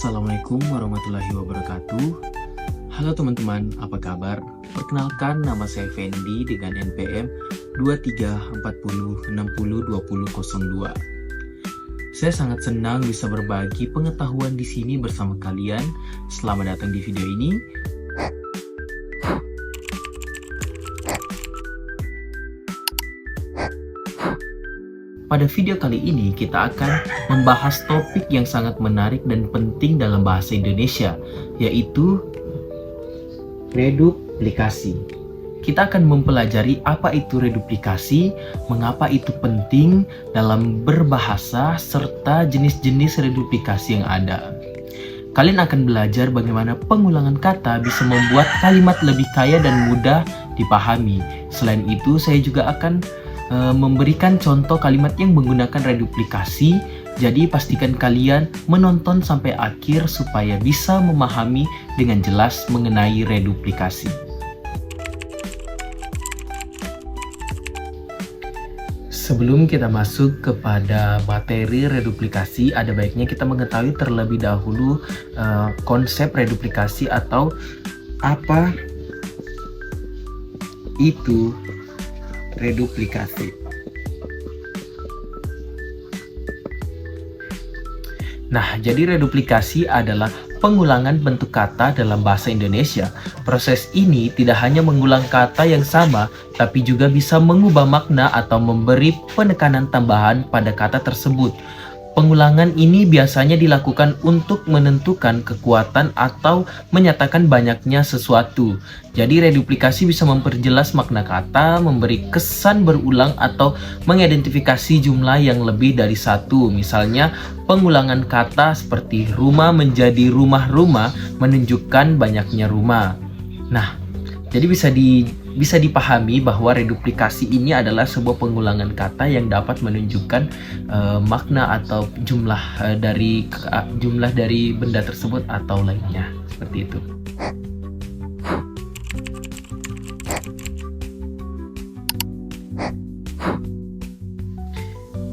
Assalamualaikum warahmatullahi wabarakatuh. Halo teman-teman, apa kabar? Perkenalkan, nama saya Fendi dengan NPM 2340602002. Saya sangat senang bisa berbagi pengetahuan di sini bersama kalian. Selamat datang di video ini. Pada video kali ini kita akan membahas topik yang sangat menarik dan penting dalam bahasa Indonesia, yaitu reduplikasi. Kita akan mempelajari apa itu reduplikasi, mengapa itu penting dalam berbahasa, serta jenis-jenis reduplikasi yang ada. Kalian akan belajar bagaimana pengulangan kata bisa membuat kalimat lebih kaya dan mudah dipahami. Selain itu, saya juga akan memberikan contoh kalimat yang menggunakan reduplikasi. Jadi pastikan kalian menonton sampai akhir supaya bisa memahami dengan jelas mengenai reduplikasi. Sebelum kita masuk kepada materi reduplikasi, ada baiknya kita mengetahui terlebih dahulu konsep reduplikasi atau apa itu reduplikasi. Nah, jadi reduplikasi adalah pengulangan bentuk kata dalam bahasa Indonesia. Proses ini tidak hanya mengulang kata yang sama, tapi juga bisa mengubah makna atau memberi penekanan tambahan pada kata tersebut. Pengulangan ini biasanya dilakukan untuk menentukan kekuatan atau menyatakan banyaknya sesuatu. Jadi reduplikasi bisa memperjelas makna kata, memberi kesan berulang atau mengidentifikasi jumlah yang lebih dari satu. Misalnya pengulangan kata seperti rumah menjadi rumah-rumah menunjukkan banyaknya rumah. Nah, jadi bisa dipahami bahwa reduplikasi ini adalah sebuah pengulangan kata yang dapat menunjukkan makna atau jumlah dari benda tersebut atau lainnya, seperti itu.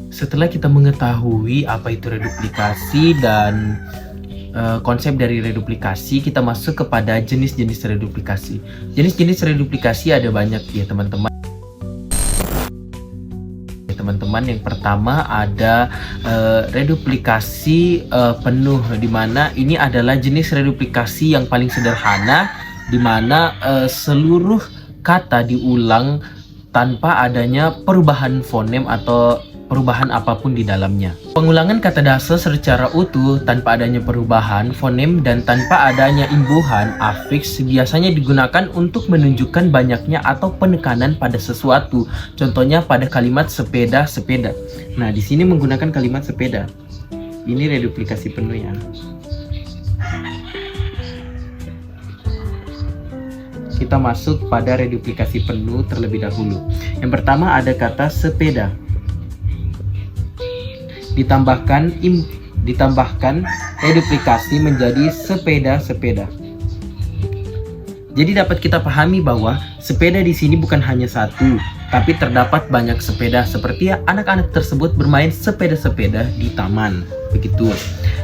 Setelah kita mengetahui apa itu reduplikasi dan konsep dari reduplikasi, kita masuk kepada jenis-jenis reduplikasi. Jenis-jenis reduplikasi ada banyak ya teman-teman. Yang pertama ada reduplikasi penuh, dimana ini adalah jenis reduplikasi yang paling sederhana, dimana seluruh kata diulang tanpa adanya perubahan fonem atau perubahan apapun di dalamnya. Pengulangan kata dasar secara utuh tanpa adanya perubahan fonem dan tanpa adanya imbuhan afiks biasanya digunakan untuk menunjukkan banyaknya atau penekanan pada sesuatu. Contohnya pada kalimat sepeda. Nah, di sini menggunakan kalimat sepeda. Ini reduplikasi penuh ya. Kita masuk pada reduplikasi penuh terlebih dahulu. Yang pertama ada kata sepeda. Ditambahkan reduplikasi menjadi sepeda. Jadi dapat kita pahami bahwa sepeda di sini bukan hanya satu, tapi terdapat banyak sepeda, seperti anak-anak tersebut bermain sepeda-sepeda di taman. Begitu.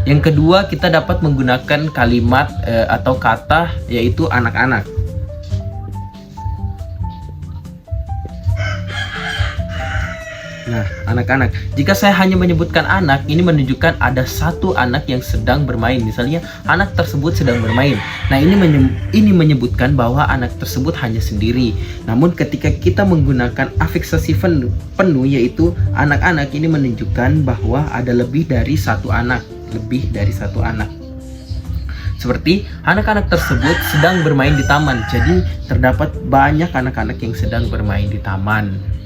Yang kedua, kita dapat menggunakan kalimat atau kata yaitu anak-anak. Nah, anak-anak. Jika saya hanya menyebutkan anak, ini menunjukkan ada satu anak yang sedang bermain. Misalnya, anak tersebut sedang bermain. Nah, ini menyebutkan bahwa anak tersebut hanya sendiri. Namun, ketika kita menggunakan afiksasi penuh, yaitu anak-anak, ini menunjukkan bahwa ada lebih dari satu anak. Seperti anak-anak tersebut sedang bermain di taman. Jadi, terdapat banyak anak-anak yang sedang bermain di taman.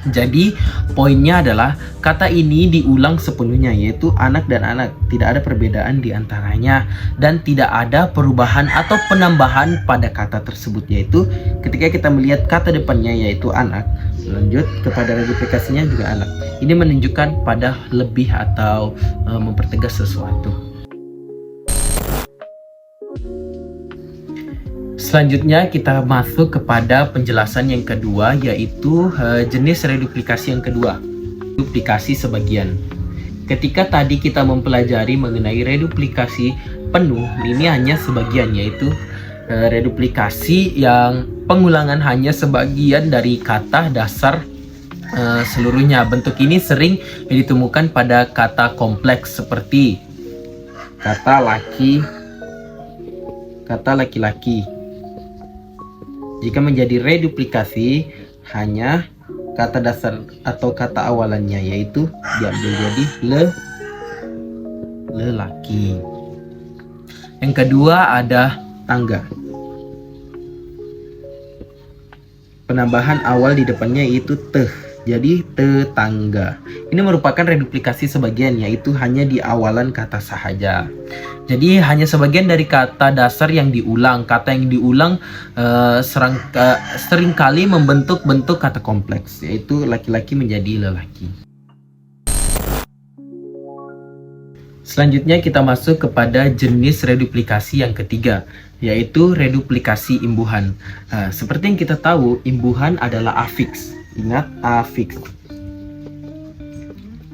Jadi poinnya adalah kata ini diulang sepenuhnya, yaitu anak dan anak. Tidak ada perbedaan di antaranya dan tidak ada perubahan atau penambahan pada kata tersebut, yaitu ketika kita melihat kata depannya yaitu anak, lanjut kepada reduplikasinya juga anak. Ini menunjukkan pada lebih atau mempertegas sesuatu. Selanjutnya kita masuk kepada penjelasan yang kedua, yaitu jenis reduplikasi yang kedua, duplikasi sebagian. Ketika tadi kita mempelajari mengenai reduplikasi penuh, ini hanya sebagian, yaitu reduplikasi yang pengulangan hanya sebagian dari kata dasar seluruhnya. Bentuk ini sering ditemukan pada kata kompleks seperti kata laki, kata laki-laki. Jika menjadi reduplikasi, hanya kata dasar atau kata awalannya, yaitu diambil jadi lelaki. Yang kedua ada tangga. Penambahan awal di depannya yaitu teh, jadi tetangga. Ini merupakan reduplikasi sebagian, yaitu hanya di awalan kata sahaja. Jadi hanya sebagian dari kata dasar yang diulang. Kata yang diulang seringkali membentuk bentuk kata kompleks, yaitu laki-laki menjadi lelaki. Selanjutnya kita masuk kepada jenis reduplikasi yang ketiga, yaitu reduplikasi imbuhan. Seperti yang kita tahu, imbuhan adalah afiks. Ingat, afiks.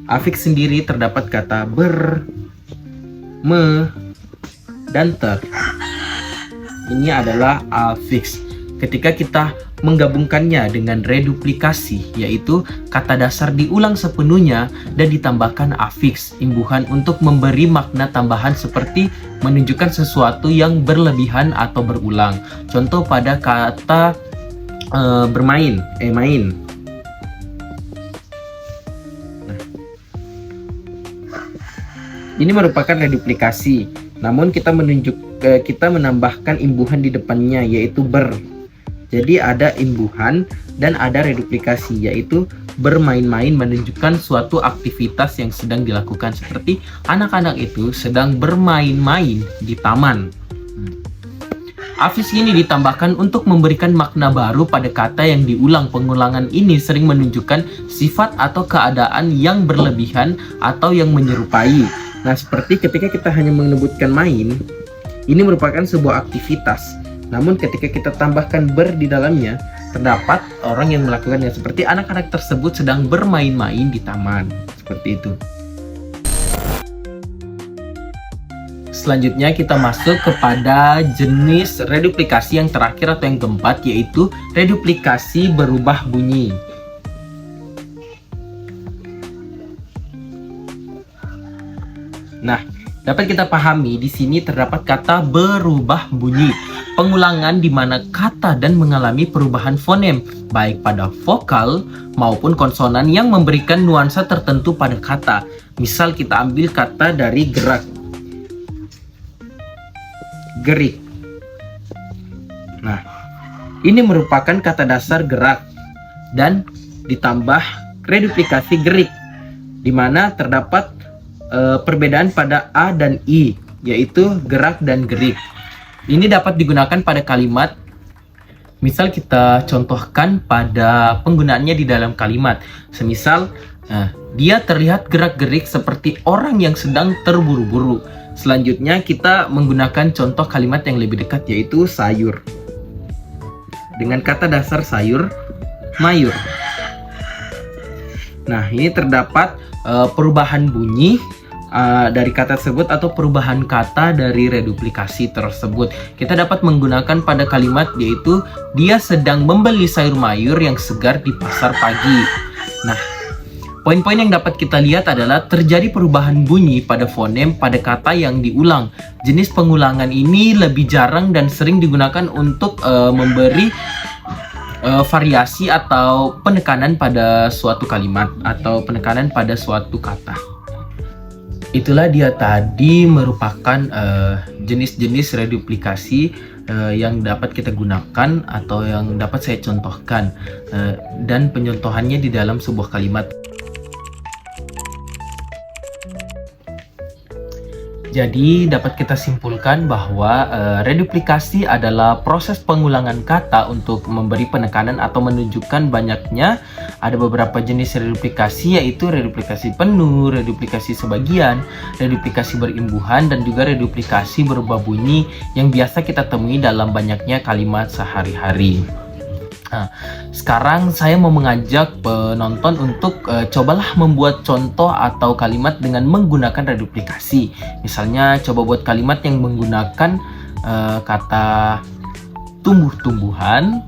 Afiks sendiri terdapat kata ber, me, dan ter. Ini adalah afiks. Ketika kita menggabungkannya dengan reduplikasi, yaitu kata dasar diulang sepenuhnya dan ditambahkan afiks imbuhan untuk memberi makna tambahan seperti menunjukkan sesuatu yang berlebihan atau berulang. Contoh pada kata bermain, main. Ini merupakan reduplikasi, namun kita menambahkan imbuhan di depannya, yaitu ber. Jadi ada imbuhan dan ada reduplikasi, yaitu bermain-main menunjukkan suatu aktivitas yang sedang dilakukan, seperti anak-anak itu sedang bermain-main di taman. Afiks ini ditambahkan untuk memberikan makna baru pada kata yang diulang. Pengulangan ini sering menunjukkan sifat atau keadaan yang berlebihan atau yang menyerupai. Nah, seperti ketika kita hanya menyebutkan main, ini merupakan sebuah aktivitas. Namun ketika kita tambahkan ber di dalamnya, terdapat orang yang melakukannya, seperti anak-anak tersebut sedang bermain-main di taman. Seperti itu. Selanjutnya kita masuk kepada jenis reduplikasi yang terakhir atau yang keempat, yaitu reduplikasi berubah bunyi. Nah, dapat kita pahami di sini terdapat kata berubah bunyi, pengulangan di mana kata dan mengalami perubahan fonem, baik pada vokal maupun konsonan yang memberikan nuansa tertentu pada kata. Misal kita ambil kata dari gerak, gerik. Nah, ini merupakan kata dasar gerak dan ditambah reduplikasi gerik, di mana terdapat perbedaan pada A dan I, yaitu gerak dan gerik. Ini dapat digunakan pada kalimat. Misal kita contohkan pada penggunaannya di dalam kalimat. Semisal, dia terlihat gerak-gerik seperti orang yang sedang terburu-buru. Selanjutnya kita menggunakan contoh kalimat yang lebih dekat, yaitu sayur. Dengan kata dasar sayur, mayur. Nah, ini terdapat perubahan bunyi dari kata tersebut atau perubahan kata dari reduplikasi tersebut. Kita dapat menggunakan pada kalimat, yaitu dia sedang membeli sayur mayur yang segar di pasar pagi. Nah, poin-poin yang dapat kita lihat adalah terjadi perubahan bunyi pada fonem pada kata yang diulang. Jenis pengulangan ini lebih jarang dan sering digunakan untuk memberi variasi atau penekanan pada suatu kalimat atau penekanan pada suatu kata. Itulah dia tadi merupakan jenis-jenis reduplikasi yang dapat kita gunakan atau yang dapat saya contohkan, dan penyontohannya di dalam sebuah kalimat. Jadi dapat kita simpulkan bahwa reduplikasi adalah proses pengulangan kata untuk memberi penekanan atau menunjukkan banyaknya. Ada beberapa jenis reduplikasi, yaitu reduplikasi penuh, reduplikasi sebagian, reduplikasi berimbuhan, dan juga reduplikasi berubah bunyi yang biasa kita temui dalam banyaknya kalimat sehari-hari. Nah, sekarang saya mau mengajak penonton untuk cobalah membuat contoh atau kalimat dengan menggunakan reduplikasi. Misalnya coba buat kalimat yang menggunakan kata tumbuh-tumbuhan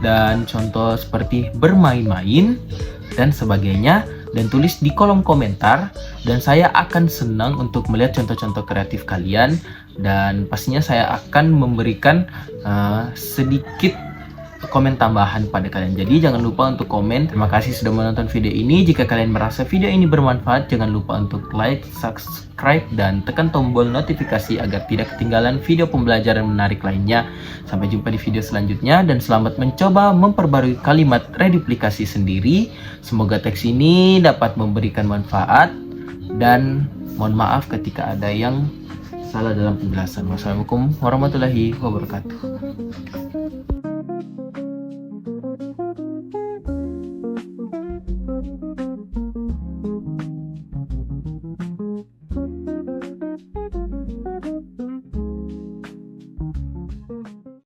dan contoh seperti bermain-main dan sebagainya, dan tulis di kolom komentar, dan saya akan senang untuk melihat contoh-contoh kreatif kalian, dan pastinya saya akan memberikan sedikit komen tambahan pada kalian. Jadi jangan lupa untuk komen. Terima kasih sudah menonton video ini. Jika kalian merasa video ini bermanfaat, jangan lupa untuk like, subscribe, dan tekan tombol notifikasi agar tidak ketinggalan video pembelajaran menarik lainnya. Sampai jumpa di video selanjutnya, dan selamat mencoba memperbarui kalimat reduplikasi sendiri. Semoga teks ini dapat memberikan manfaat, dan mohon maaf ketika ada yang salah dalam penjelasan. Wassalamualaikum warahmatullahi wabarakatuh.